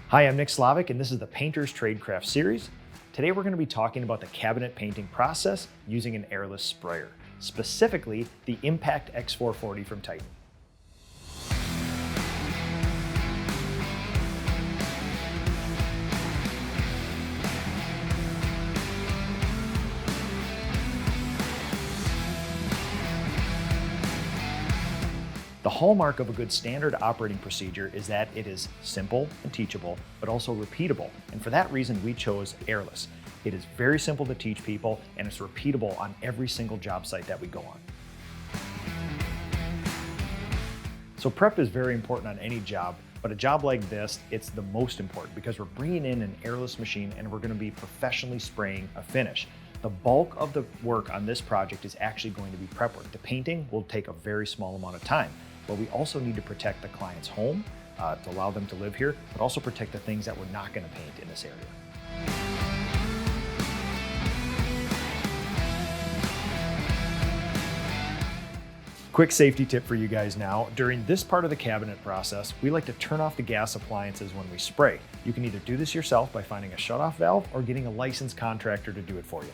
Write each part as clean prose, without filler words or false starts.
Hi, I'm Nick Slavik, and this is the Painter's Tradecraft series. Today we're going to be talking about the cabinet painting process using an airless sprayer, specifically the Impact X440 from Titan. The hallmark of a good standard operating procedure is that it is simple and teachable, but also repeatable. And for that reason, we chose airless. It is very simple to teach people, and it's repeatable on every single job site that we go on. So prep is very important on any job, but a job like this, it's the most important because we're bringing in an airless machine and we're going to be professionally spraying a finish. The bulk of the work on this project is actually going to be prep work. The painting will take a very small amount of time. But we also need to protect the client's home to allow them to live here, but also protect the things that we're not going to paint in this area. Quick safety tip for you guys now. During this part of the cabinet process, we like to turn off the gas appliances when we spray. You can either do this yourself by finding a shutoff valve or getting a licensed contractor to do it for you.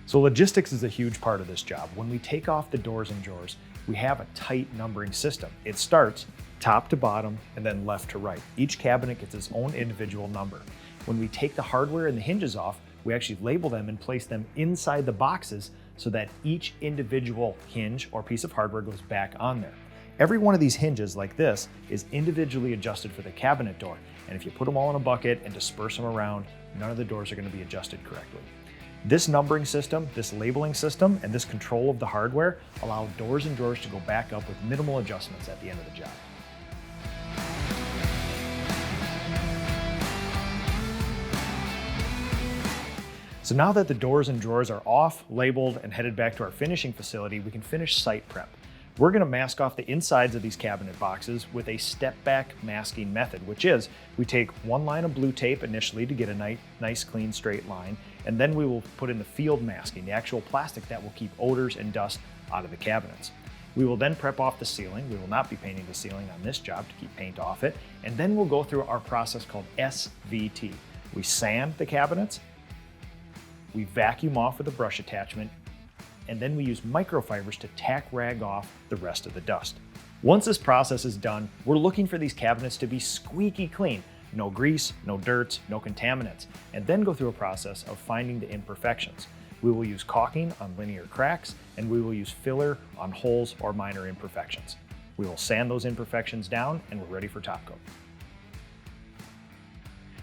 So logistics is a huge part of this job. When we take off the doors and drawers, we have a tight numbering system. It starts top to bottom and then left to right. Each cabinet gets its own individual number. When we take the hardware and the hinges off, we actually label them and place them inside the boxes so that each individual hinge or piece of hardware goes back on there. Every one of these hinges like this is individually adjusted for the cabinet door. And if you put them all in a bucket and disperse them around, none of the doors are going to be adjusted correctly. This numbering system, this labeling system, and this control of the hardware allow doors and drawers to go back up with minimal adjustments at the end of the job. So now that the doors and drawers are off, labeled, and headed back to our finishing facility, we can finish site prep. We're going to mask off the insides of these cabinet boxes with a step-back masking method, which is we take one line of blue tape initially to get a nice, clean, straight line, and then we will put in the field masking, the actual plastic that will keep odors and dust out of the cabinets. We will then prep off the ceiling. We will not be painting the ceiling on this job to keep paint off it, and then we'll go through our process called SVT. We sand the cabinets, we vacuum off with a brush attachment, and then we use microfibers to tack rag off the rest of the dust. Once this process is done, we're looking for these cabinets to be squeaky clean. No grease, no dirt, no contaminants, and then go through a process of finding the imperfections. We will use caulking on linear cracks, and we will use filler on holes or minor imperfections. We will sand those imperfections down, and we're ready for top coat.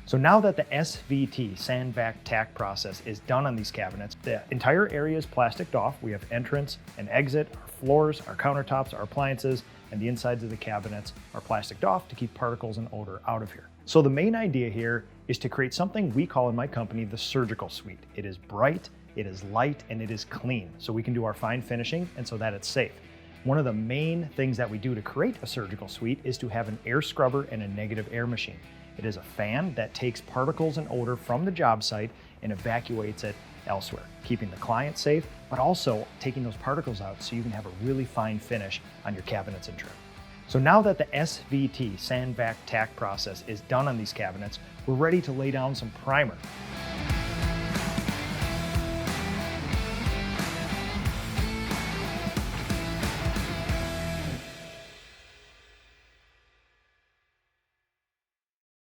So now that the SVT, sand, vac, tack process is done on these cabinets, the entire area is plasticed off. We have entrance and exit, our floors, our countertops, our appliances, and the insides of the cabinets are plasticed off to keep particles and odor out of here. So the main idea here is to create something we call in my company the surgical suite. It is bright, it is light, and it is clean, so we can do our fine finishing and so that it's safe. One of the main things that we do to create a surgical suite is to have an air scrubber and a negative air machine. It is a fan that takes particles and odor from the job site and evacuates it elsewhere, keeping the client safe, but also taking those particles out so you can have a really fine finish on your cabinets and trim. So now that the SVT, sand, vac, tack process is done on these cabinets, we're ready to lay down some primer.